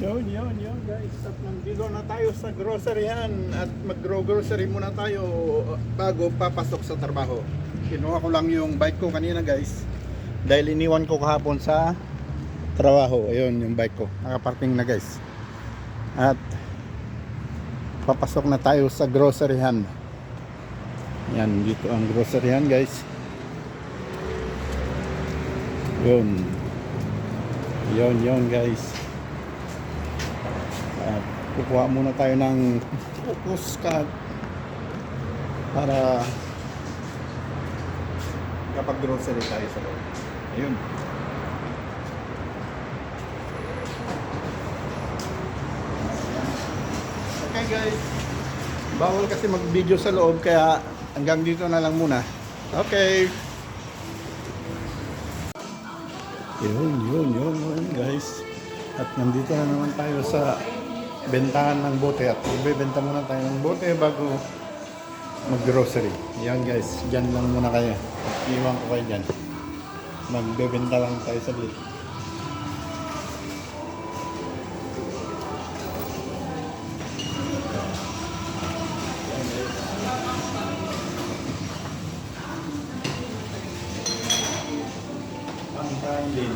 Yun guys. At nandito na tayo sa groceryan at mag-grocery muna tayo bago papasok sa trabaho. Kinuha ko lang yung bike ko kanina guys. Dahil iniwan ko kahapon sa trabaho. Ayun yung bike ko. Nakaparking na guys. At papasok na tayo sa groceryan. Yan, dito ang groceryan guys. Yun guys. At kukuha muna tayo ng focus card para kapag grocery tayo sa loob. Ayun. Okay guys, bawal kasi mag-video sa loob kaya hanggang dito na lang muna. Okay. Yun guys. At nandito na naman tayo sa bentahan ng bote at ibebenta muna tayo ng bote bago mag-grocery. Yan guys, dyan lang muna kayo. Iwan ko kayo dyan. Magbebenta lang tayo sa dito. Ang kain din.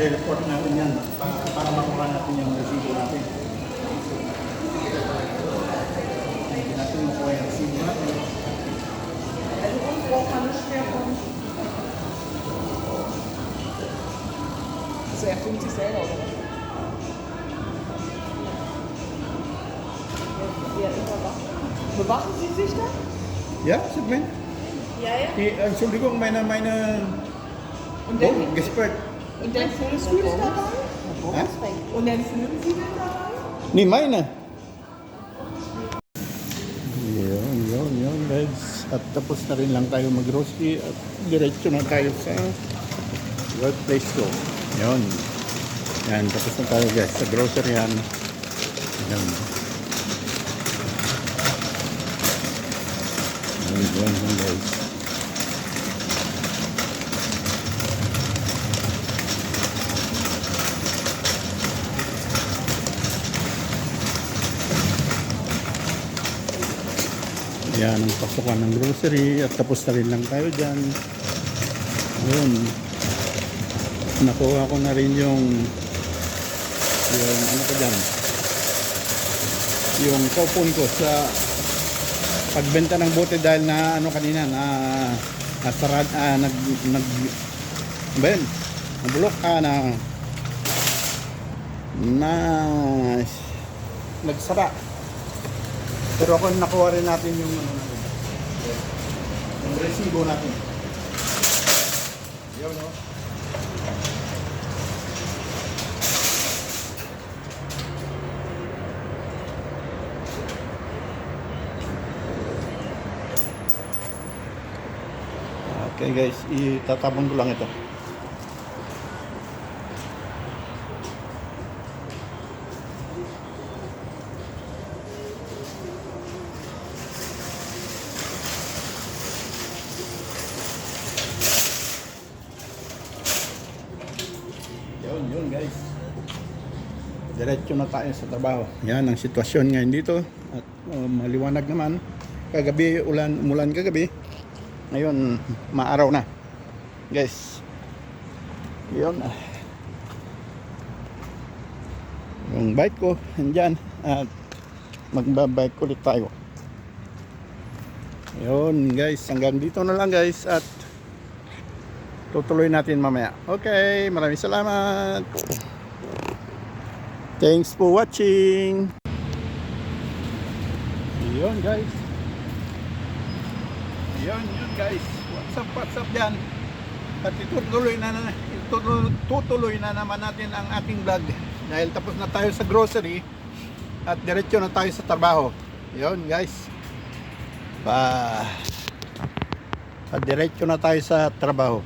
I-report natin yan para makuha natin yung resibo natin. Hindi natin makuha yung resibo natin. Also uns braucht man nicht mehr von. Also er filmt sich selber oder was? Ja, überwacht. Bewachen Sie sich da? Ja, Sigmund? Ja. Entschuldigung, meine Gespräch. Und dann fühlst du dich dabei? Ha? Und dann fühlen Sie dich dabei? Ni meine. Yun guys. At tapos na rin lang tayo mag-grocery at diretso na tayo sa workplace ko. Yun. Yan, tapos na tayo guys sa grocery yan. Yan. Yun guys. Yan ang pasukan ng grocery at tapos na rin lang tayo dyan. Yun. Nakuha ko na rin yung ano ko dyan, yung coupon ko sa pagbenta ng bote dahil na ano kanina na nasarad, ba yun? Nabulok nagsara. Pero ako nakuha rin natin yung ano natin. Yung resibo natin. Yun, no? Okay guys, itatapon ko lang ito. Yun guys. Diretso na tayo sa trabaho. Yan ang sitwasyon ngayon dito. At maliwanag naman. Kagabi, umulan kagabi. Ngayon, maaraw na. Guys. Yun. Yung bike ko, andyan. At magbabike ulit tayo. Yun guys, hanggang dito na lang guys. At tutuloy natin mamaya. Okay, maraming salamat. Thanks for watching. Yun guys. Yun guys. What's up dyan. At tutuloy na naman natin ang ating vlog. Dahil tapos na tayo sa grocery. At diretso na tayo sa trabaho. Yun guys. Diretso na tayo sa trabaho.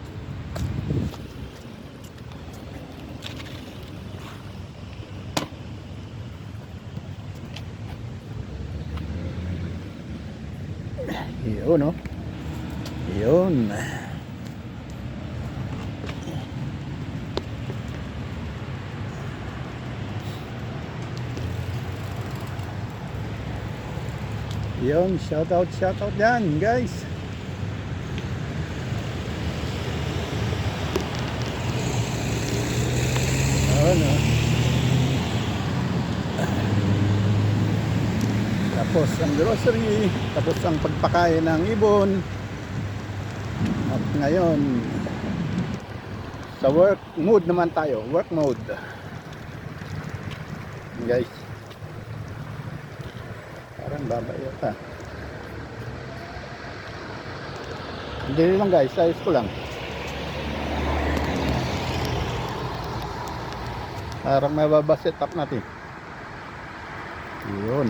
Yun, no? Yun. Yun, shout out yan, guys. Yun, no? Tapos ang grocery, tapos ang pagpakain ng ibon. At ngayon sa work mode naman tayo, work mode. Guys, parang babayo pa. Hindi lang guys, ayos ko lang. Parang mababa set up natin. Yun.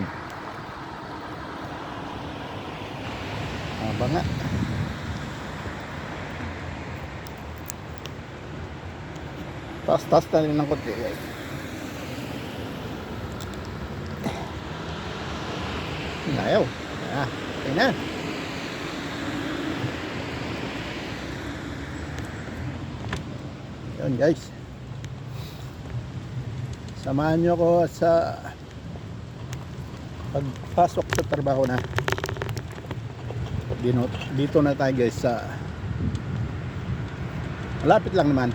Aba nga. Taas na rin ng konti guys. Ayaw. Okay na. Yun guys. Samahan nyo ko sa pagpasok sa trabaho na. Dito na tayo guys sa malapit lang naman.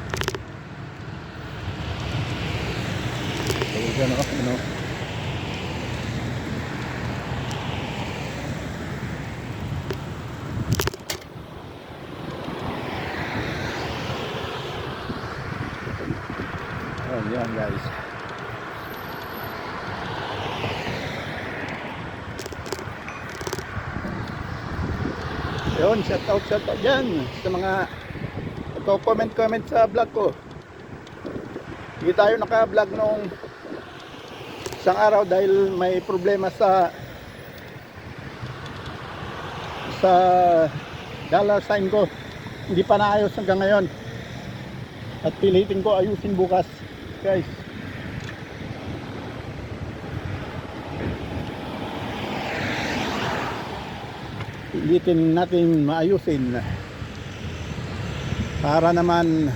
Ayun ako, ano. Oh, yan guys. Yun, shout out yan sa mga comment sa vlog ko. Hindi tayo naka-vlog nung isang araw dahil may problema sa dollar sign ko. Hindi pa naayos hanggang ngayon. At pilitin ko ayusin bukas, guys. Pilitin natin maayusin para naman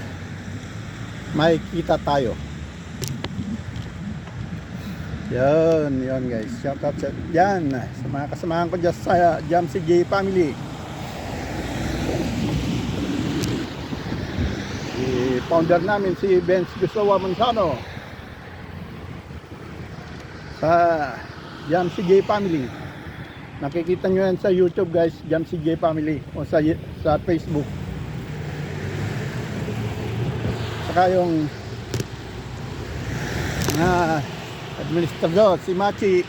may kita tayo. Yun guys, shout out yan sa mga kasamahan ko dyan sa Jamsi J family. Founder namin si Benz Gusawa Manzano sa Jamsi J family. Nakikita nyo yan sa YouTube guys, Jamsi J family, o sa Facebook. Saka yung administrador si Machi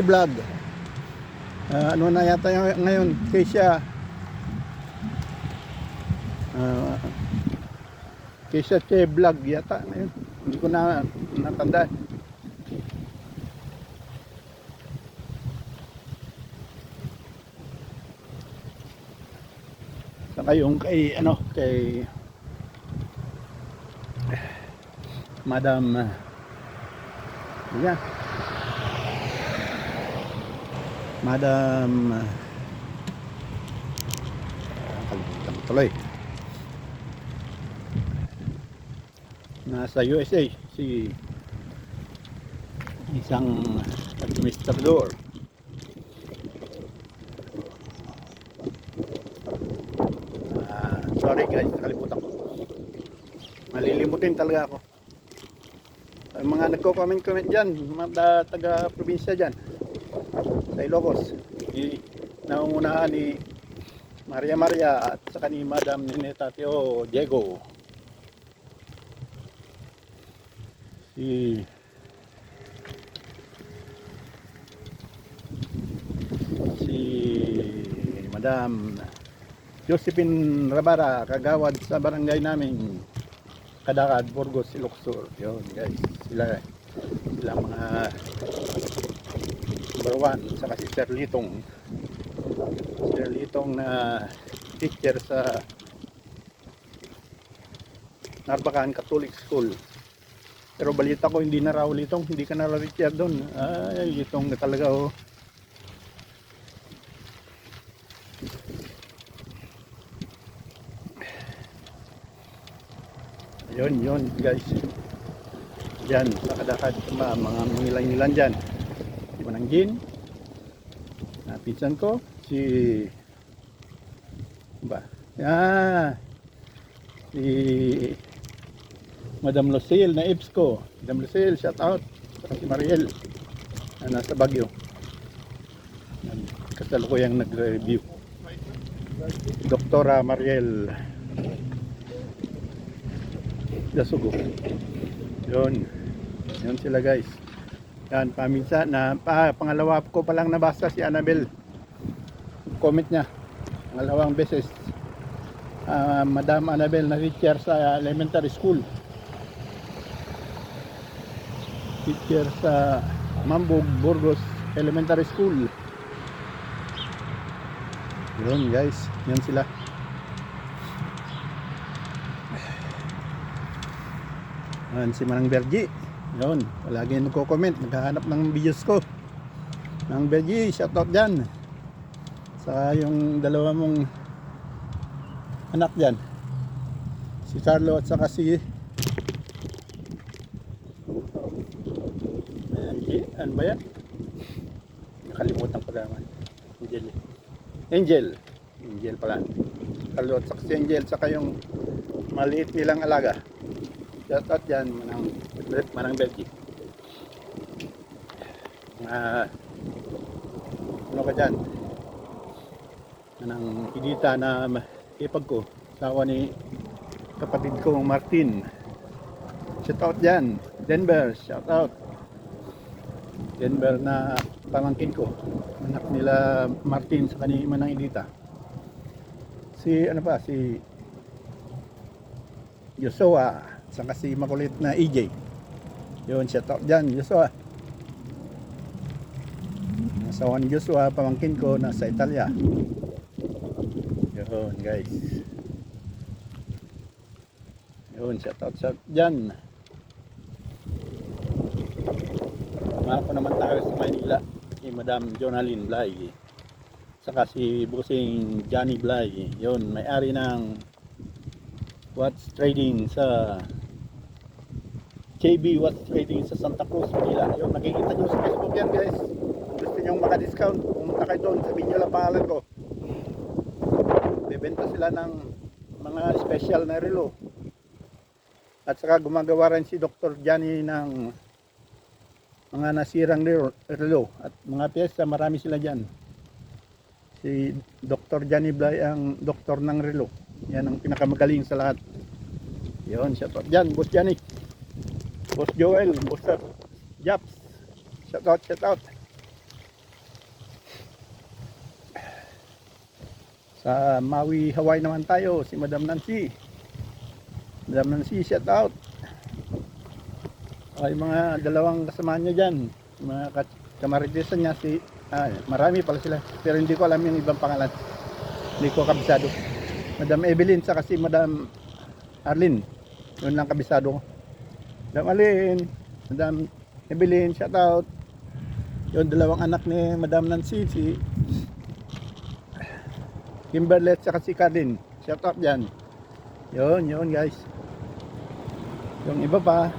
Vlog. Ano na yata ngayon, Keisha Che Vlog yata ngayon. Hindi ko na natandaan. Saka yung kay Madam kalimutan tuloy. Nasa USA si isang administrador. Sorry guys, nakalimutan ko. Malilimutin talaga ako. Ang mga nagko-comment dyan, mga taga-probinsya dyan, sa Ilocos, naungunahan ni Maria at saka ni Madam Nineta Teo Diego. Si Madam Josephine Rabara, kagawad sa barangay namin Kadakad, Burgos, Iloksur. Yun guys, sila mga number 1. Saka si Sir Litong na teacher sa Narbacan Catholic School. Pero balita ko hindi na raw Litong, hindi ka na raw teacher doon. Ay, Litong na talaga oh. Yun guys, dyan sa Kadakad, mga mangilan-ngilan dyan, si Mananggin, pinsan ko si si Madam Lucille na Ips ko. Madam Lucille, shout out. Si Mariel na nasa Baguio, kasalukuyang nag-review. Doktora Mariel Dasugo. Yun sila guys. Yan, paminsan na pangalawa ko pa lang nabasa si Annabel. Comment niya pangalawang beses. Madam Annabel na teacher sa elementary school. Teacher sa Mambog, Burgos Elementary School. Yun guys, yan sila. Si Manang Bergi, yun, palagi nagko-comment, naghahanap ng videos ko. Manang Bergi, shoutout dyan. Sa yung dalawa mong anak dyan, si Carlo at saka si ano ba yan? Nakalimutan ko naman. Angel pala. Carlo at saka si Angel, saka yung maliit nilang alaga. Shoutout dyan, Manang Belgi. Ano ka dyan? Manang Idita na ipag ko. Sawa ni kapatid ko Martin. Shoutout dyan. Denver, shoutout. Denver na pamangkin ko. Anak nila Martin sa kanina Manang Idita. Si Joshua. Saka si makulit na EJ. Yun, shoutout dyan, Joshua. Asawa ni Joshua, pamangkin ko, nasa Italia. Yun, guys. Yun, shoutout dyan. Ako naman tayo sa Maynila. Si Madam Jonalyn Blay. Saka si Busing Johnny Blay. Yun, may-ari ng Watch Trading sa JB Watch Trading sa Santa Cruz, Manila. Yung nakikita nyo sa Facebook yan guys. Kung gusto nyo maka-discount, pumunta kayo doon, sabihin nyo lang pangalan ko. Bebenta sila ng mga special na relo. At saka gumagawa rin si Dr. Johnny ng mga nasirang relo. At mga pyesa, marami sila dyan. Si Dr. Johnny Blay ang doktor ng relo. Yan ang pinakamagaling sa lahat. Yun, shoutout dyan, Boss Johnny. Boss Joel, Boss Japs. Shoutout. Sa Maui, Hawaii naman tayo, si Madam Nancy. Madam Nancy, shoutout. Ay mga dalawang kasama niya dyan. Mga kamaritisan niya marami pala sila. Pero hindi ko alam yung ibang pangalan. Hindi ko kabisado. Madam Evelyn, saka si Madam Arlene. Yun lang kabisado ko. Madam Arlene, Madam Evelyn, shoutout. Yung dalawang anak ni Madam Nancy, si Kimberlet, saka si Karin. Shoutout dyan. Yun guys. Yung iba pa,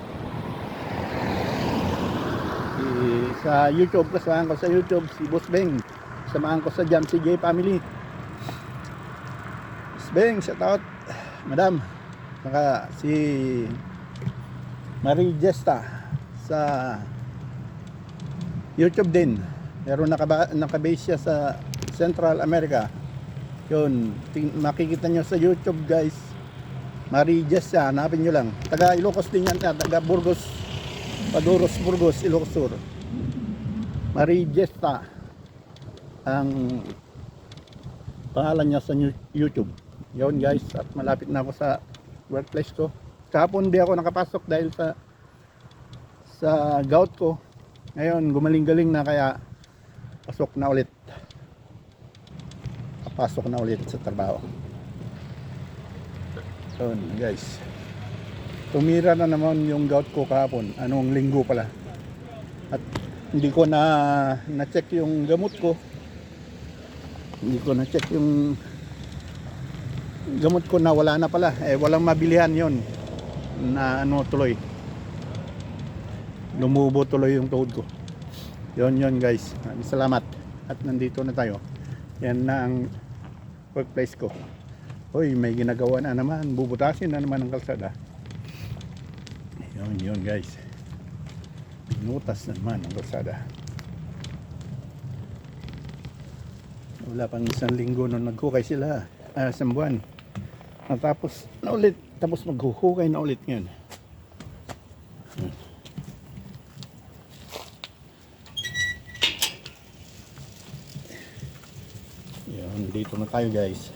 sa YouTube, kasamahan ko sa YouTube, si Boss Beng. Kasamahan ko sa Jam CJ Family. Boss Beng, shoutout. Madam, saka si Marie Gesta sa YouTube din. Pero nakabase siya sa Central America. Yun, makikita nyo sa YouTube guys. Marie Gesta, hanapin nyo lang. Taga Ilocos din yan, taga Burgos, Paduros, Burgos, Ilocos Sur. Marie Gesta ang pangalan niya sa YouTube. Yun guys, at malapit na ako sa workplace ko. Kahapon di ako nakapasok dahil sa gout ko. Ngayon gumaling-galing na, kaya pasok na ulit. Papasok na ulit sa trabaho. Yun guys, tumira na naman yung gout ko kahapon, anong linggo pala. At hindi ko na-check yung gamot ko. Hindi ko na-check yung gamot ko, na wala na pala. Walang mabilihan yon na tuloy. Lumubo tuloy yung tuhod ko. Yon guys. Salamat. At nandito na tayo. Yan na ang workplace ko. Hoy, may ginagawa na naman. Bubutasin na naman ang kalsada. Yon guys. Pinutas na naman ang kalsada. Wala pang isang linggo nung nagkukay sila. Isang buwan. Tapos na ulit. Tapos maghuhukay na ulit ngayon. Yan, dito na tayo guys.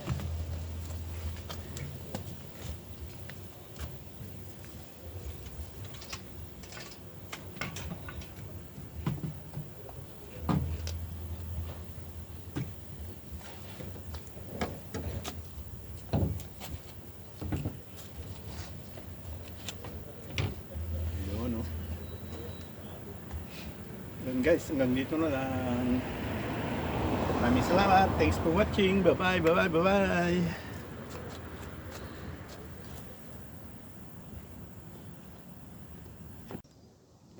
Yan guys, hanggang dito na lang. Maraming salamat. Thanks for watching. Bye bye, bye bye, bye bye.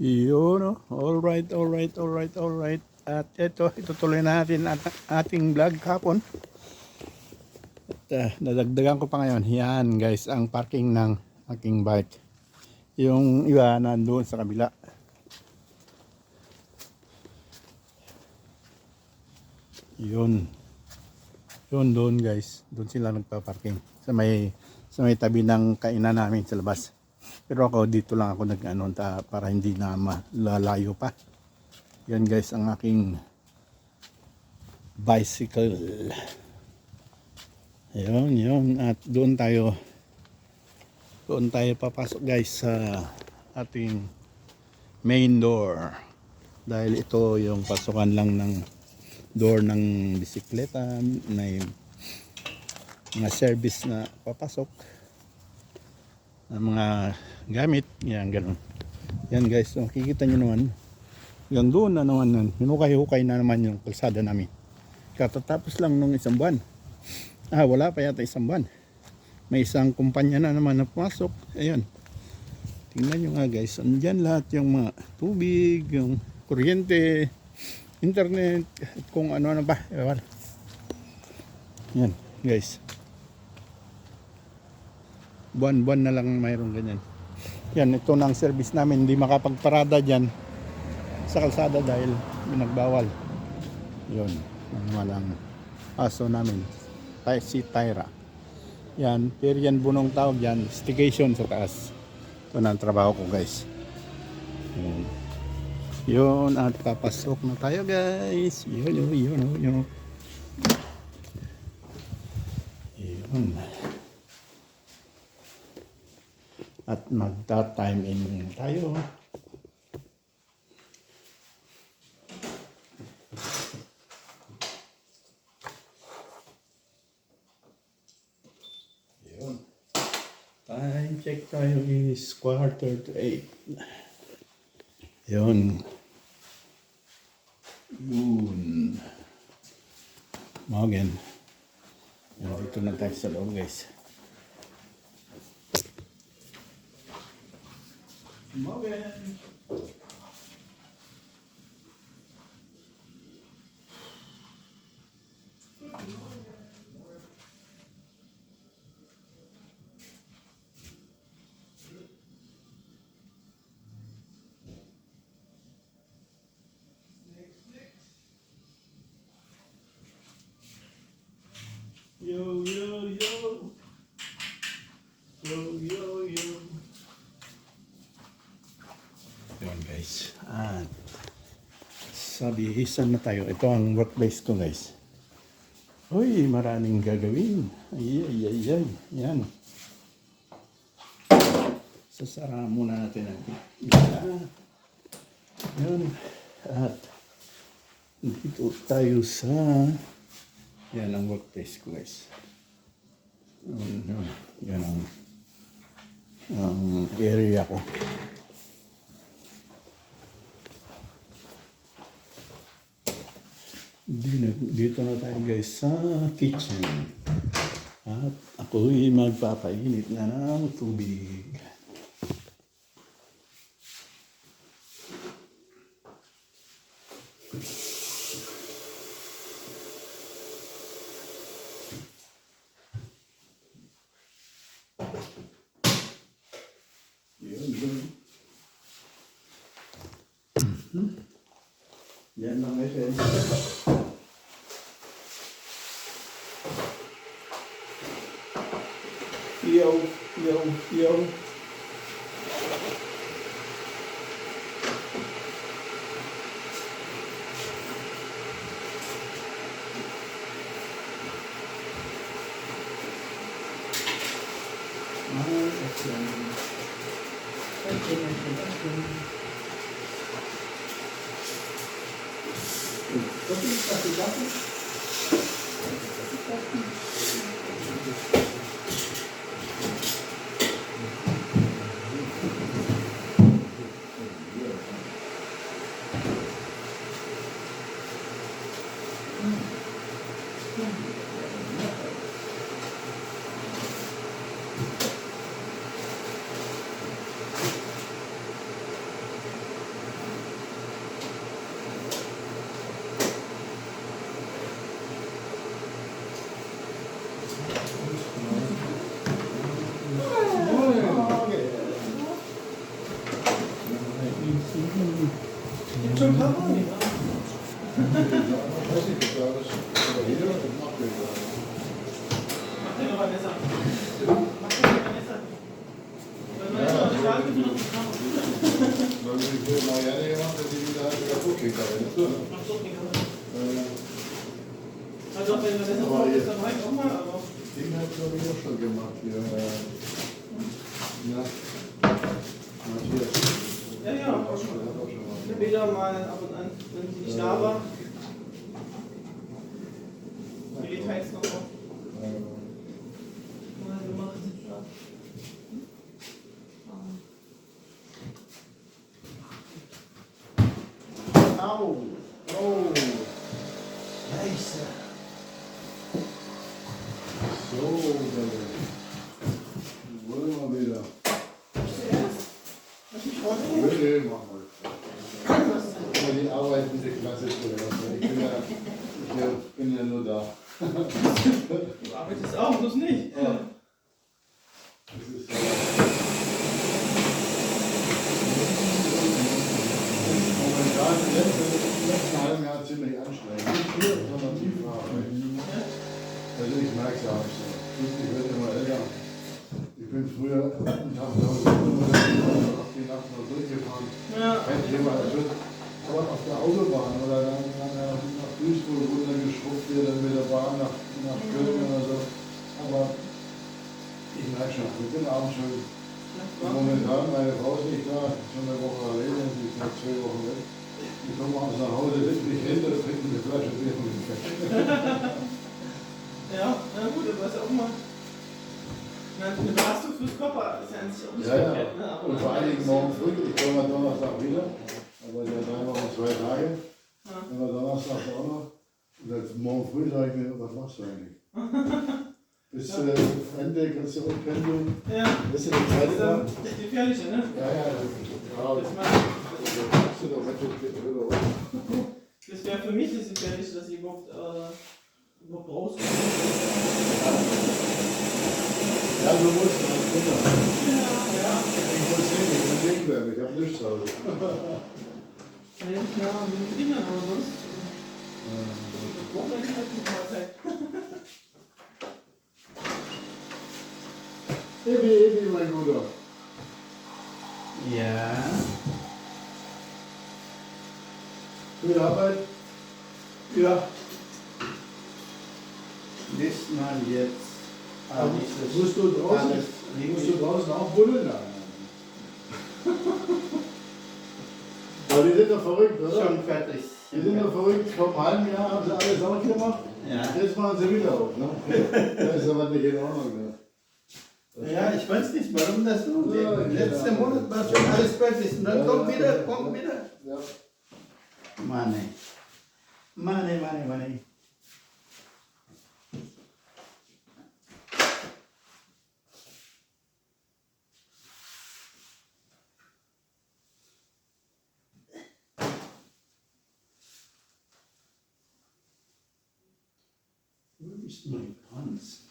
Yun, alright. At ito tuloy natin at ating vlog kapon. At nadagdagan ko pa ngayon. Yan guys, ang parking ng aking bike. Yung iba nandoon sa kabila. Yun doon guys, doon sila nagpa-parking sa may tabi ng kainan namin sa labas. Pero ako dito lang ako para hindi na malalayo pa. Yan guys ang aking bicycle. Yun at doon tayo papasok guys sa ating main door, dahil ito yung pasukan lang ng door ng bisikleta, na mga service na papasok ng mga gamit. Yan, ganun. Yan guys, so, makikita nyo naman hanggang doon na naman, hinukay-hukay na naman yung kalsada namin. Katatapos lang nung isang buwan. Wala pa yata isang buwan. May isang kumpanya na naman na pumasok. Ayun, tingnan nyo nga guys, andyan lahat yung mga tubig, yung kuryente, internet, at kung ano pa. Yan guys, buwan-buwan na lang mayroong ganyan. Yan, ito na ang service namin. Hindi makapagparada dyan sa kalsada dahil nagbawal. Yun, ang aso namin, si Tyra. Yan, pero yan bunong tawag yan, stigation sa taas. Ito na ang trabaho ko guys. Yun, at papasok na tayo guys. Yun. At magta-time in tayo. Yun. Time check tayo is 7:45. Yun. Morgan. Dito na tayo sa loob guys. Morgan. Yo, yo, yo. Yo, yo, yo. Yun guys. At sabi, saan na tayo? Ito ang workplace ko guys. Uy, maraming gagawin. Ay, ay, ay, ay. Yan. Sasara muna natin ang isa. Yan. At dito tayo sa yan ang workplace ko guys. Yan ang area ko. Dito na tayo guys sa kitchen. At ako'y magpapainit na ng tubig. Yan lang guys. Yo, yo, yo. Also wenn wir das noch machen, ist dann reicht auch mal, aber... Den hat glaube ich auch schon gemacht hier. Ja. Matthias. Ja, ja, auch schon. Der Bilder mal ab und an, wenn sie nicht da war. Die Details noch mal gemacht. Au! Oh! Nice! So, wollen wir wieder. Nee, machen wir. Aber die arbeitende Klasse zuerst. Ich bin ja nur da. Du arbeitest auch, bloß nicht. Ja. Das ist momentan im letzten halben Jahr ziemlich anstrengend. Nicht hier, sondern die Frage. Also ich merke es ja auch so. Ich werde immer älter. Ich bin früher einen Tag auf die Nacht noch durchgefahren. Ja. Kein Thema. Aber auf der Autobahn oder dann nach Duisburg runtergeschrubbt wird, dann mit der Bahn nach Köln oder so. Aber ich merke schon, ich bin abends schon. Momentan, meine Frau ist nicht da, schon eine Woche alleine, sie ist seit 2 Wochen weg. Ich komme abends nach Hause, leg mich hin und trinke eine Flasche Bier und ich weg. Ja, na gut, aber ist ja auch mal. Eine Belastung fürs Körper ist ja an sich auch nicht Ja, ja. verkehrt, ne? Aber Und vor allen Dingen morgen früh, ich komme am Donnerstag wieder, aber ja 3 Wochen 2 Tage. Ja. Dann war Donnerstag auch noch. Und dann morgen früh sage ich mir, was machst du eigentlich? Bis zu Ende kannst du umpendeln. Ja. Bist du die Zeit Das da? ist das Gefährliche, ne? Ja, ja. Das wäre für mich das Gefährliche, dass ich überhaupt raus. Ja, du musst als Kinder. Ja. Ich muss sehen, ich bin Regenberg, ich habe nichts zu Hause. Ja, mit den Kindern, aber sonst. Wochenende halt die Mahlzeit. Ebi, mein Bruder. Ja. Viel Arbeit. Ja. Diesmal jetzt Musst du draußen auch buddeln? Nein. Aber die sind doch verrückt, oder? Schon fertig. Die sind doch verrückt. Vor einem halben Jahr haben sie alles aufgemacht. Ja. Jetzt machen sie wieder auf. Ne? Das ist aber nicht in Ordnung. Ne? Ja, ich weiß nicht, warum das so Ja, geht. ja. Letzten Monat war schon alles fertig und dann Ja, kommt ja, wieder, ja. kommt wieder. Ja. Mann, ey. Mann, ey, Mann, ey, Mann, ey. Wo ist mein Pants?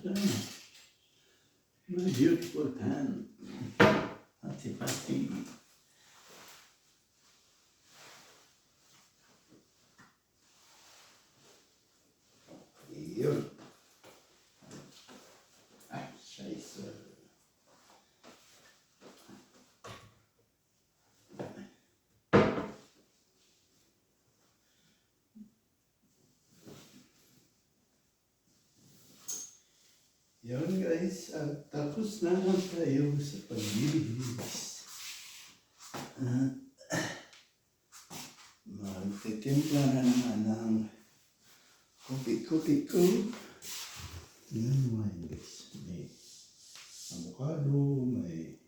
Da. My beautiful pen. Patti, Patti. Hier. Ach, Scheiße. Yun guys, at tapos na tayo sa paglibis. Magtitimpla na naman ng kopi-kopi ko. Yan mga guys. May avocado, may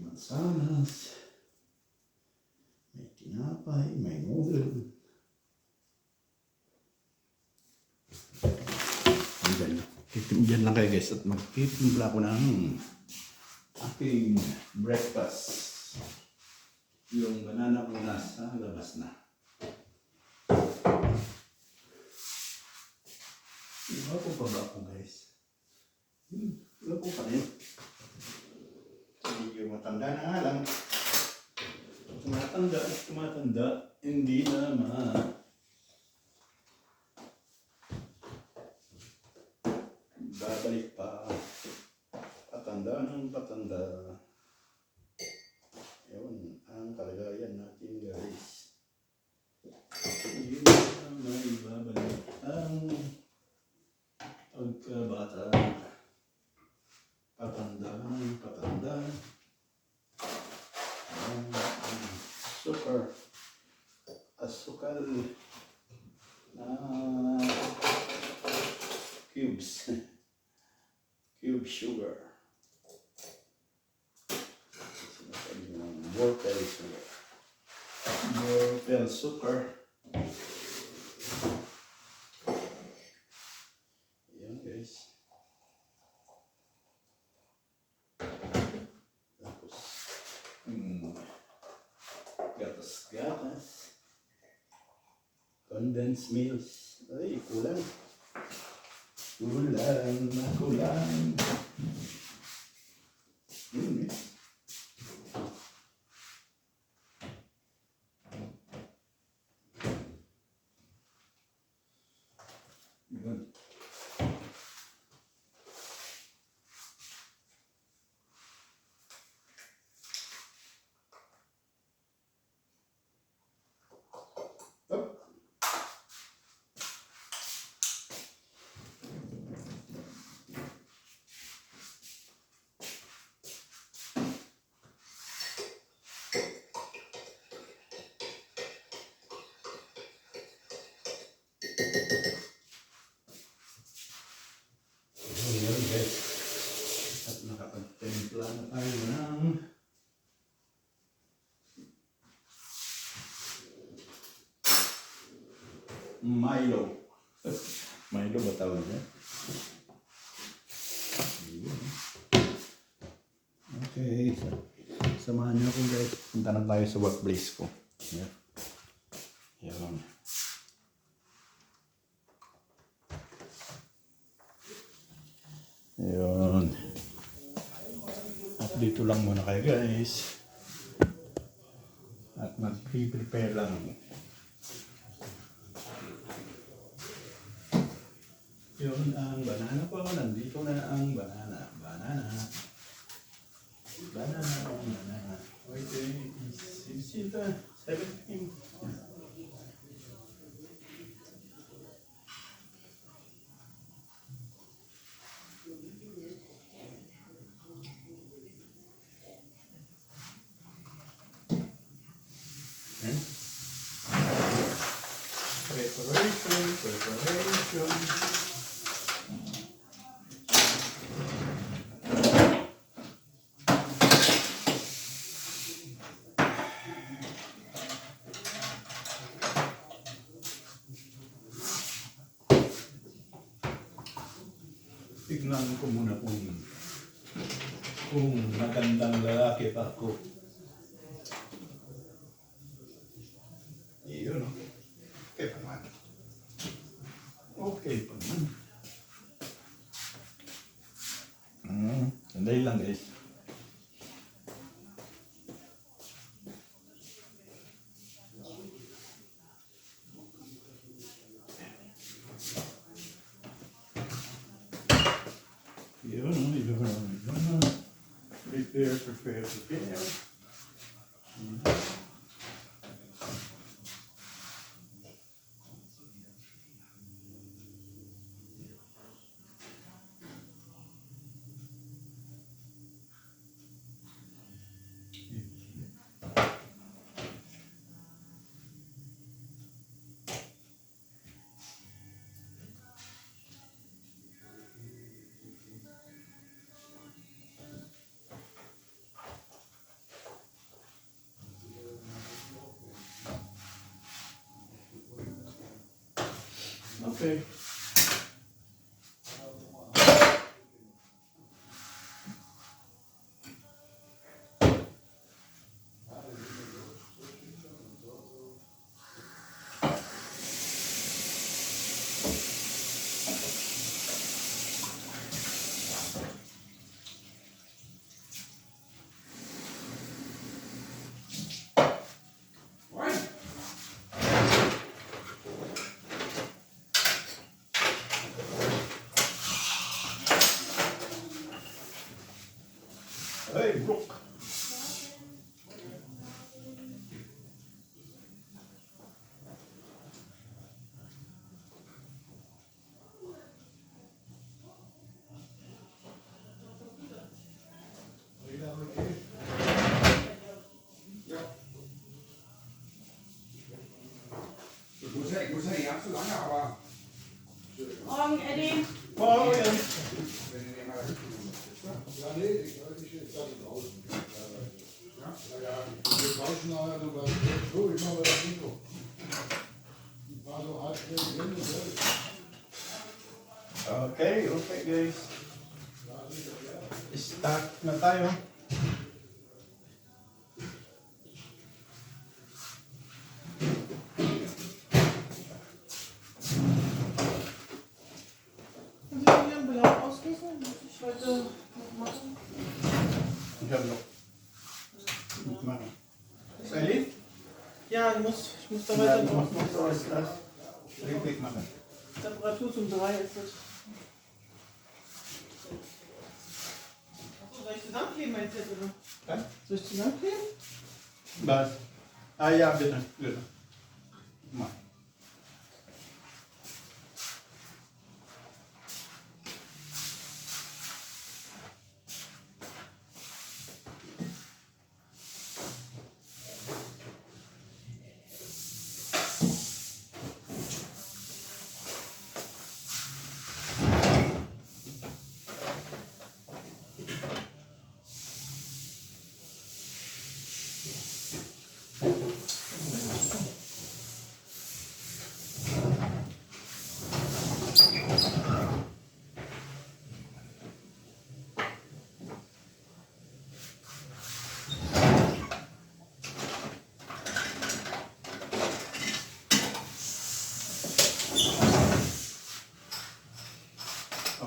mansanas, may tinapay, may noodle. Diyan lang kayo guys at magtitimpla ko ng aking breakfast. Yung banana ko nasa labas na. Iba ko pa ba ako guys? Iba ko pa rin. Medyo matanda na nga lang. Tumatanda at tumatanda, hindi na babalik pa. Patanda ng patanda. Yun ang kalagayan natin guys. Hindi na may babalik ang pagkabata. Patanda ng patanda. Super. Asukal na cubes. Cube sugar. Mortel sugar. Mortel sugar. Ayan guys. Tapos, gatas-gatas. Condensed milk. Ay, kulang. Kulang na kulang. Yun eh. Yun. Up. Ayan guys. At nakapagtimpla na tayo ng Milo. Milo ba tawag niya? Okay. Samahan niyo ako guys. Punta na tayo sa workplace ko. Yan. Yan. Yun. At dito lang muna kayo guys. At mag-prepare lang. Yun ang banana ko. Nandito na ang banana. Banana. Banana. Okay, 16, 17. Preparation. Tignan ko muna kung magandang lalaki pa ako. Iyon. Okay pa naman. Okay pa naman. Sandali lang guys. Prepare. Okay. Hey, Brooke. Ich muss ja nicht ganz so lange, aber Morgen, Eddie. Oh, ja. wenn ihr mal da Ja, nee, ich jetzt gerade draußen. Ja, wir tauschen nachher so bei so, ich mache das Mikro. Ich war so halb drin, Okay, guys. Start na tayo. Kannst du mir ein Blau ausgießen? Muss ich heute noch machen? Ich habe noch. Machen. Sally? Ja, ich muss da Ja, weiter du drauf. musst noch so ist das. Richtig machen. Temperatur zum 3 ist das. Achso, soll ich zusammenkleben, meinst du jetzt, oder? Was? Soll ich zusammenkleben? Was? Ah ja, bitte. Bitte. Mach.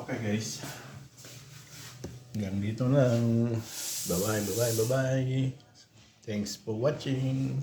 Okay guys. Hanggang dito lang. Bye bye. Thanks for watching.